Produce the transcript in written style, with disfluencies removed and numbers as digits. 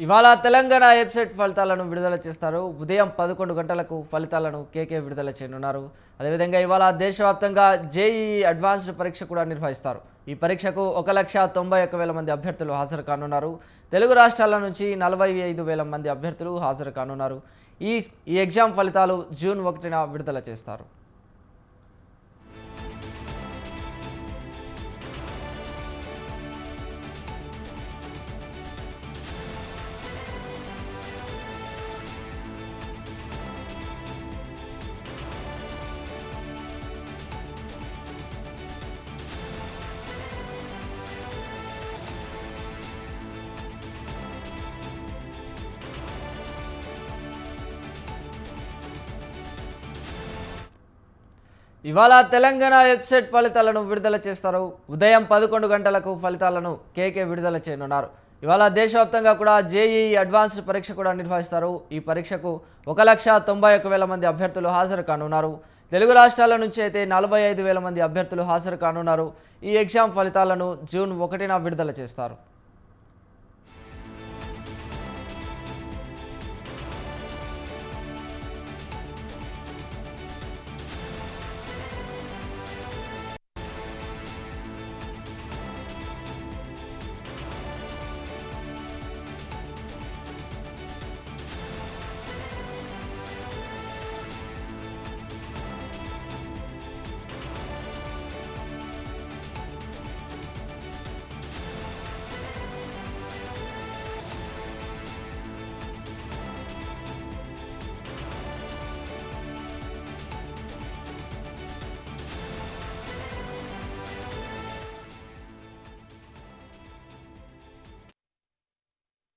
ఇవాళ తెలంగాణ వెబ్సైట్ ఫలితాలను విడుదల చేస్తారు. ఉదయం 11 గంటలకు ఫలితాలను కేకే విడుదల చేయనున్నారు. అదేవిధంగా ఇవాళ దేశవ్యాప్తంగా జేఈఈ అడ్వాన్స్డ్ పరీక్ష కూడా నిర్వహిస్తారు. ఈ పరీక్షకు 1,91,000 మంది అభ్యర్థులు హాజరు కానున్నారు. తెలుగు రాష్ట్రాల నుంచి 45,000 మంది అభ్యర్థులు హాజరు కానున్నారు. ఈ ఎగ్జామ్ ఫలితాలు జూన్ 1న విడుదల చేస్తారు. ఇవాళ తెలంగాణ వెబ్సైట్ ఫలితాలను విడుదల చేస్తారు. ఉదయం 11 గంటలకు ఫలితాలను కేకే విడుదల చేయనున్నారు. ఇవాళ దేశవ్యాప్తంగా కూడా జేఈఈ అడ్వాన్స్డ్ పరీక్ష కూడా నిర్వహిస్తారు. ఈ పరీక్షకు 1,91,000 మంది అభ్యర్థులు హాజరు కానున్నారు. తెలుగు రాష్ట్రాల నుంచి అయితే 45,000 మంది అభ్యర్థులు హాజరు కానున్నారు. ఈ ఎగ్జామ్ ఫలితాలను జూన్ 1న విడుదల చేస్తారు.